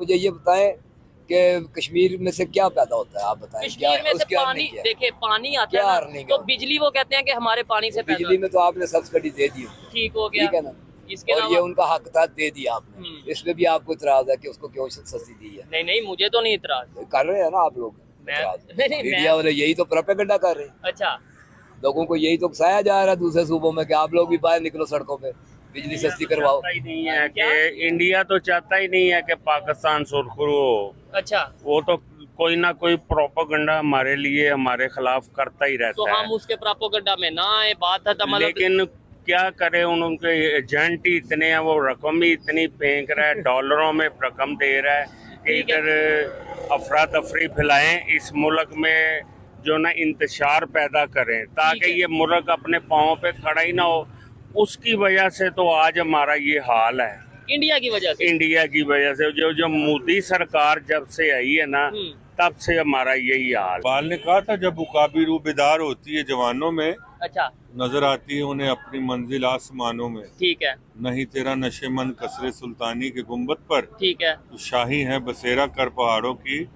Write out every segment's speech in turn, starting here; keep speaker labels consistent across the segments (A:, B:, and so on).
A: मुझे ये बताएं कि कश्मीर में से क्या पैदा होता है, आप बताएं। क्या
B: कश्मीर में से
A: उसकी
B: पानी,
A: अर्निंग क्या है?
B: देखिए पानी आता
A: क्या
B: है ना,
A: अर्निंग
B: तो
A: है?
B: बिजली वो कहते हैं कि हमारे पानी से पैदा
A: बिजली में तो आपने सब्सिडी दे दी,
B: ठीक हो गया।
A: ठीक है ना,
B: इसके
A: और ये
B: अलावा
A: उनका हक था, दे दिया आपने। इसमें भी आपको इतराज है कि उसको क्यों सब्सिडी दी है?
B: नहीं नहीं, मुझे तो नहीं इतराज।
A: कर रहे हैं ना आप लोग इतराज।
B: नहीं,
A: मीडिया वाले यही तो प्रोपेगेंडा कर रहे हैं,
B: अच्छा
A: लोगों को यही तो उकसाया जा रहा है दूसरे सूबों में कि आप लोग भी बाहर निकलो सड़कों पे, बिजली सस्ती करवाओ।
C: ही नहीं है कि इंडिया तो चाहता ही नहीं है कि पाकिस्तान सुरखरू हो।
B: अच्छा,
C: वो तो कोई ना कोई प्रोपेगेंडा हमारे लिए, हमारे खिलाफ करता ही
B: तो
C: रहता
B: हम
C: है।
B: उसके प्रोपेगेंडा में ना आए, बात है मतलब।
C: लेकिन क्या करे, उनके एजेंट ही इतने हैं, वो रकम ही इतनी फेंक रहा है, डॉलरों में रकम दे रहा है कि
B: ठीक है।
C: इधर अफरा तफरी फैलाएं इस मुल्क में, जो ना इंतशार पैदा करें
B: ठीक
C: ताकि
B: है।
C: ये मुल्क अपने पाँव पे खड़ा ही ना हो। उसकी वजह से तो आज हमारा ये हाल है,
B: इंडिया की वजह से।
C: इंडिया की वजह से। जो जो मोदी सरकार जब से आई है ना, तब से हमारा यही हाल।
D: इकबाल ने कहा था, जब उकाबी रूह बेदार होती है जवानों में,
B: अच्छा,
D: नजर आती है उन्हें अपनी मंजिल आसमानों में।
B: ठीक है,
D: नहीं तेरा नशेमंद कसरे सुल्तानी के गुंबद पर,
B: ठीक है।
D: तो शाही है बसेरा कर पहाड़ों की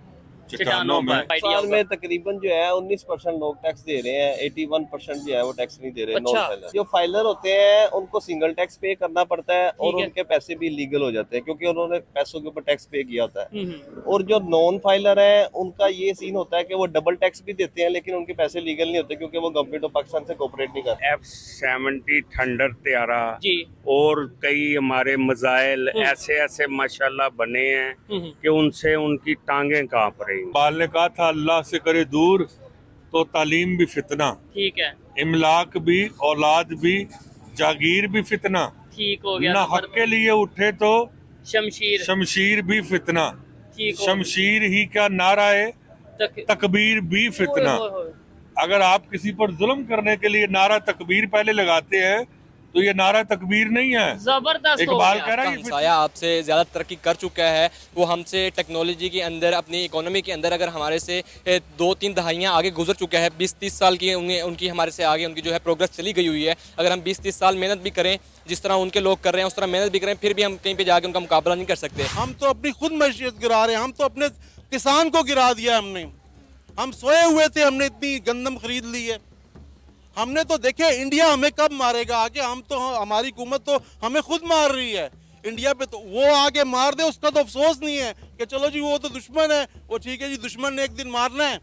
D: चट्टानों में।
B: आइडिया
E: साल
B: होगा।
E: में तकरीबन जो है 19% लोग टैक्स दे रहे हैं, 81% जो है वो टैक्स नहीं दे रहे।
B: अच्छा।
E: नॉन फाइलर जो फाइलर होते हैं उनको सिंगल टैक्स पे करना पड़ता है और
B: ठीक है।
E: उनके पैसे भी लीगल हो जाते हैं क्योंकि उन्होंने पैसों के ऊपर टैक्स पे किया होता है।
B: हम्म।
E: और जो नॉन फाइलर है उनका ये सीन होता है कि वो डबल टैक्स भी देते हैं लेकिन उनके पैसे लीगल नहीं होते क्योंकि वो गवर्नमेंट ऑफ पाकिस्तान से कोऑपरेट नहीं करते।
C: F-70 थंडर त्यारा
B: जी।
C: और कई हमारे मिसाइल ऐसे ऐसे माशाल्लाह बने हैं कि उनसे उनकी टांगें कांप रही हैं।
D: इकबाल ने कहा था, अल्लाह से करे दूर तो तालीम भी फितना,
B: ठीक है,
D: इमलाक भी, औलाद भी, जागीर भी फितना,
B: ठीक हो गया।
D: ना
B: तो
D: हक के लिए उठे तो
B: शमशीर,
D: शमशीर भी फितना,
B: ठीक हो
D: शमशीर ही क्या नारा है,
B: तक।
D: तकबीर भी फितना।
B: ओए, ओए, ओए।
D: अगर आप किसी पर जुल्म करने के लिए नारा तकबीर पहले लगाते हैं तो ये नारा तकबीर नहीं है।
B: जबरदस्त हो
D: इकबाल
B: गया।
D: कह रहा है
F: हमसाया आपसे ज़्यादा तरक्की कर चुका है, वो हमसे टेक्नोलॉजी के अंदर, अपनी इकोनॉमी के अंदर अगर हमारे से 2-3 दहाइयाँ आगे गुजर चुका है। 20-30 साल की उनकी हमारे से आगे उनकी जो है प्रोग्रेस चली गई हुई है। अगर हम 20-30 साल मेहनत भी करें, जिस तरह उनके लोग कर रहे हैं उस तरह मेहनत भी करें, फिर भी हम कहीं पर जाके उनका मुकाबला नहीं कर सकते।
G: हम तो अपनी खुद मैशियत गिरा रहे हैं, हम तो अपने किसान को गिरा दिया हमने। हम सोए हुए थे, हमने इतनी गंदम खरीद ली है। हमने तो देखे इंडिया हमें कब मारेगा आगे, हम तो, हमारी हुकूमत तो हमें खुद मार रही है। इंडिया पे तो वो आगे मार दे उसका तो अफसोस नहीं है कि चलो जी वो तो दुश्मन है, वो ठीक है जी, दुश्मन ने एक दिन मारना है,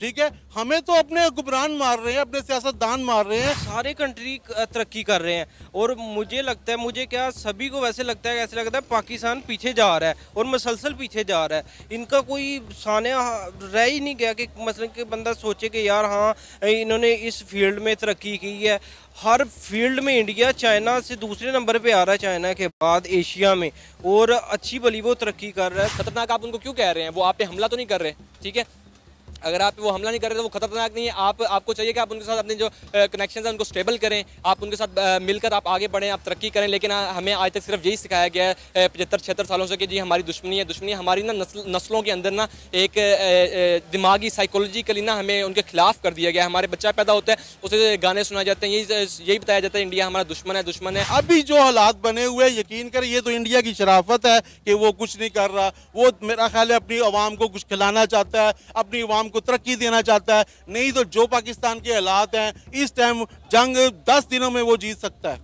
G: ठीक है। हमें तो अपने हुक्मरान मार रहे हैं, अपने सियासतदान मार रहे हैं।
H: सारे कंट्री तरक्की कर रहे हैं और मुझे लगता है, मुझे क्या सभी को वैसे लगता है, ऐसे लगता है पाकिस्तान पीछे जा रहा है और मुसलसल पीछे जा रहा है। इनका कोई साने रह ही नहीं गया कि मसलन कि बंदा सोचे कि यार हाँ इन्होंने इस फील्ड में तरक्की की है। हर फील्ड में इंडिया चाइना से दूसरे नंबर पे आ रहा है, चाइना के बाद एशिया में, और अच्छी भली वो तरक्की कर रहा है।
F: खतरनाक आप उनको क्यों कह रहे हैं? वो आप पे हमला तो नहीं कर रहे, ठीक है? अगर आप वो हमला नहीं कर रहे तो वो खतरनाक नहीं है। आपको चाहिए कि आप उनके साथ अपने जो कनेक्शन है उनको स्टेबल करें, आप उनके साथ मिलकर आप आगे बढ़ें, आप तरक्की करें। लेकिन हमें आज तक सिर्फ यही सिखाया गया है 75-76 सालों से कि जी हमारी दुश्मनी है। दुश्मनी हमारी ना नस्लों के अंदर ना एक दिमागी साइकोलॉजिकली ना हमें उनके खिलाफ कर दिया गया है। हमारे बच्चा पैदा होता है उसे गाने सुनाए जाते हैं, यही बताया जाता है इंडिया हमारा दुश्मन है, दुश्मन है।
G: अभी जो हालात बने हुए हैं, यकीन कर ये तो इंडिया की शराफत है कि वो कुछ नहीं कर रहा। वो मेरा ख्याल है अपनी आवाम को कुछ खिलाना चाहता है, अपनी आवाम को तरक्की देना चाहता है। नहीं तो जो पाकिस्तान के हालात हैं इस टाइम, जंग 10 दिनों में वो जीत सकता है,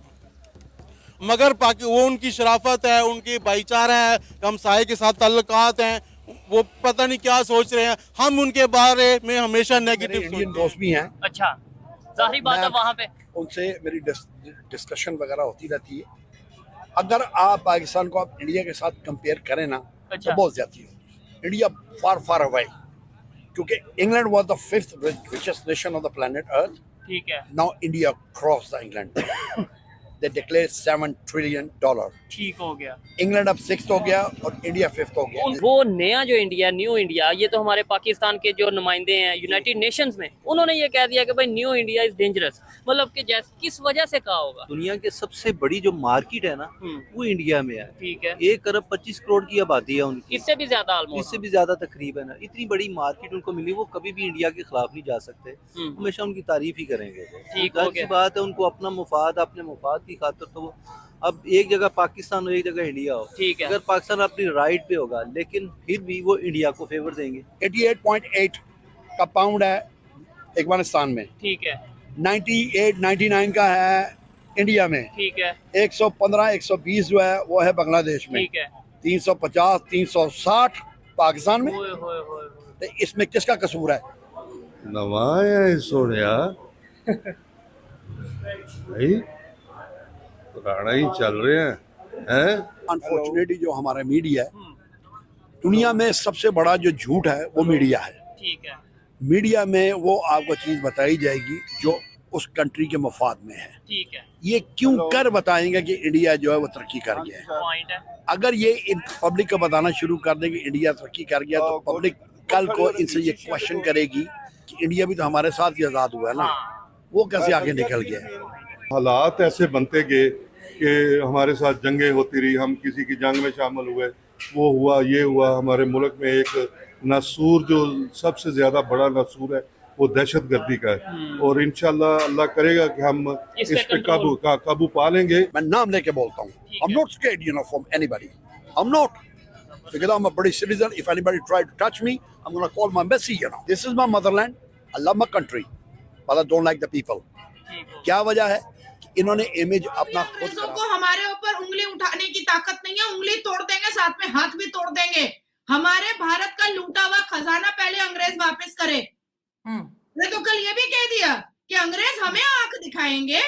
G: मगर वो उनकी शराफत है, उनकी भाईचारा है, हमसाये के साथ ताल्लुकात हैं, वो पता नहीं क्या सोच रहे हैं। हम उनके बारे में हमेशा नेगेटिव
I: इंडियन दोस्त भी हैं।
B: अच्छा, जाहिर बात है वहाँ पे
I: उनसे मेरी डिस्कशन वगैरह होती रहती है। अगर आप पाकिस्तान को आप इंडिया के साथ कंपेयर करें ना,
B: अच्छा।
I: तो बहुत ज्यादा होगी। इंडिया फार फार अवे, क्योंकि England was the 5th richest nation on the planet Earth.
B: ठीक है,
I: Now India crossed the England. They declared $7 trillion.
B: ठीक हो गया।
I: इंग्लैंड अब 6th हो गया और इंडिया 5th हो गया।
B: वो नया जो इंडिया, न्यू इंडिया, ये तो हमारे पाकिस्तान के जो नुमाइंदे हैं यूनाइटेड नेशंस में, उन्होंने ये कह दिया कि भाई न्यू इंडिया इज डेंजरस। मतलब कि जैसे किस वजह से कहा होगा?
J: दुनिया के सबसे बड़ी जो मार्केट है ना, वो इंडिया में है।
B: ठीक है,
J: 1 अरब 25 करोड़ की आबादी है उनकी,
B: इससे भी ज्यादा ऑलमोस्ट,
J: इससे भी ज्यादा तकरीबन है। इतनी बड़ी मार्केट उनको मिली, वो कभी भी इंडिया के खिलाफ नहीं जा सकते, हमेशा उनकी तारीफ ही करेंगे।
B: ठीक हो
J: जाहिर सी
B: गया।
J: बात है, उनको अपना मुफाद, अपने मुफाद की खातिर तो वो अब एक जगह पाकिस्तान हो एक जगह इंडिया हो,
B: ठीक है।
J: अगर पाकिस्तान अपनी राइट पे होगा लेकिन फिर भी वो इंडिया को फेवर देंगे।
I: 88.8 का पाउंड है अफगानिस्तान में,
B: ठीक है
I: 98 99 का है इंडिया में,
B: ठीक है
I: 115 120 जो है वो है बांग्लादेश में,
B: ठीक है।
I: 350 360 पाकिस्तान में।
B: होए होए होए होए।
I: तो इसमें किसका कसूर है?
K: नवाया सोनिया भाई पुराना ही चल रहे हैं।
I: अनफॉर्चुनेटली जो हमारा मीडिया है, दुनिया में सबसे बड़ा जो झूठ है वो मीडिया है।
B: ठीक है
I: मीडिया में वो आपको चीज बताई जाएगी जो उस कंट्री के मफाद में है।
B: ठीक है
I: ये क्यों कर बताएंगे कि इंडिया जो है वो तरक्की कर गया है।
B: पॉइंट है।
I: अगर ये इन पब्लिक को बताना शुरू कर दें कि इंडिया तरक्की कर गया, तो पब्लिक कल को इनसे ये क्वेश्चन करेगी कि इंडिया भी तो हमारे साथ ही आजाद हुआ है ना, वो कैसे आगे निकल गया है।
K: हालात ऐसे बनते गए कि हमारे साथ जंगें होती रही, हम किसी की जंग में शामिल हुए, वो हुआ ये हुआ। हमारे मुल्क में एक नसूर जो सबसे ज्यादा बड़ा नसूर है वो दहशतगर्दी का है, और इंशाल्लाह अल्लाह करेगा कि हम इस पे काबू पा लेंगे।
I: मैं नाम लेके बोलता हूँ, I'm not scared, you know, from anybody. I'm not. Because I'm a British citizen. If anybody try to touch me, I'm gonna call my Messi, you know. This is my motherland. I love my country, but I don't like the people. क्या वजह है कि इन्होंने image अपना खुद
L: अंग्रेजों को हमारे ऊपर उंगली उठाने की ताकत नहीं है। उंगली तोड़ देंगे, साथ में हाथ भी तोड़ देंगे। हमारे भारत का लूटा हुआ खजाना पहले अंग्रेज वापस करे। ने तो कल ये भी कह दिया कि अंग्रेज हमें आंख दिखाएंगे,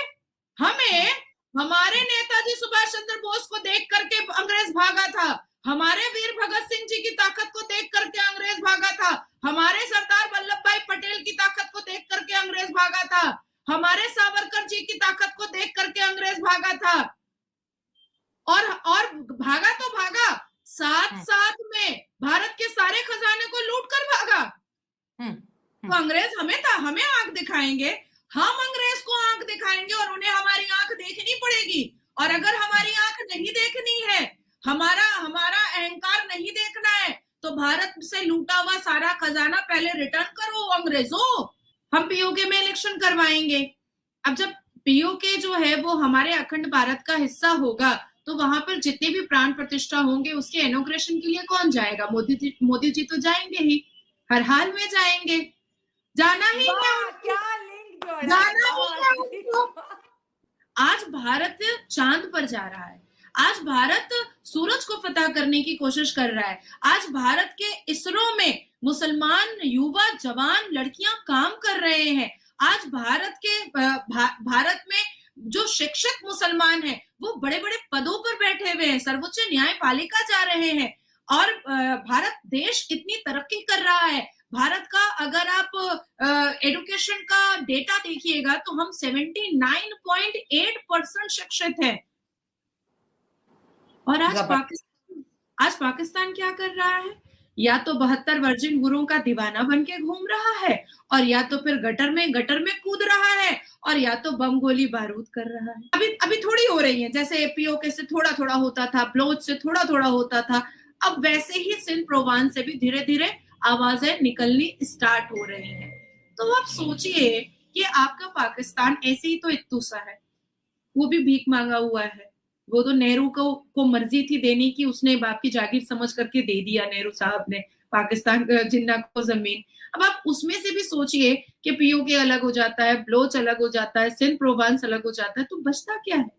L: हमें हमारे नेताजी सुभाष चंद्र बोस को देख करके अंग्रेज भागा था, हमारे वीर भगत सिंह जी की ताकत को देख करके अंग्रेज भागा था, हमारे सरदार वल्लभ भाई पटेल की ताकत को देख करके अंग्रेज भागा था, हमारे सावरकर जी की ताकत को देख करके अंग्रेज भागा था। और भागा तो भागा, साथ साथ में भारत के सारे खजाने को लूट कर भागा। तो अंग्रेज हमें आंख दिखाएंगे, हम अंग्रेज को आंख दिखाएंगे और उन्हें हमारी आंख देखनी पड़ेगी। और अगर हमारी आंख नहीं देखनी है, हमारा अहंकार नहीं देखना है, तो भारत से लूटा हुआ सारा खजाना पहले रिटर्न करो अंग्रेजों। हम पीओके में इलेक्शन करवाएंगे। अब जब पीओके जो है वो हमारे अखंड भारत का हिस्सा होगा, तो वहां पर जितने भी प्राण प्रतिष्ठा होंगे उसके इनॉग्रेशन के लिए कौन जाएगा? मोदी जी तो जाएंगे ही, हर हाल में जाएंगे, जाना ही है। आज भारत चांद पर जा रहा है, आज भारत सूरज को फतह करने की कोशिश कर रहा है। आज भारत के इसरो में मुसलमान युवा जवान लड़कियां काम कर रहे हैं। आज भारत में जो शिक्षक मुसलमान हैं वो बड़े बड़े पदों पर बैठे हुए हैं, सर्वोच्च न्यायपालिका जा रहे हैं। और भारत देश इतनी तरक्की कर रहा है। भारत का अगर आप एजुकेशन का डेटा देखिएगा तो हम 79.8% शिक्षित हैं। और आज पाकिस्तान क्या कर रहा है? या तो 72 वर्जिन गुरुओं का दीवाना बन के घूम रहा है, और या तो फिर गटर में कूद रहा है, और या तो बम गोली बारूद कर रहा है। अभी थोड़ी हो रही है, जैसे पीओके से थोड़ा थोड़ा होता था, बलोच से थोड़ा थोड़ा होता था, अब वैसे ही सिंध प्रोवान से भी धीरे धीरे आवाजें निकलनी स्टार्ट हो रही हैं। तो आप सोचिए कि आपका पाकिस्तान ऐसे ही तो इत्तू सा है, वो भी भीख मांगा हुआ है। वो तो नेहरू को मर्जी थी देने की, उसने बाप की जागीर समझ करके दे दिया नेहरू साहब ने पाकिस्तान जिन्ना को जमीन। अब आप उसमें से भी सोचिए कि पीओके अलग हो जाता है, बलोच अलग हो जाता है, सिंध प्रोवांस अलग हो जाता है, तो बचता क्या है?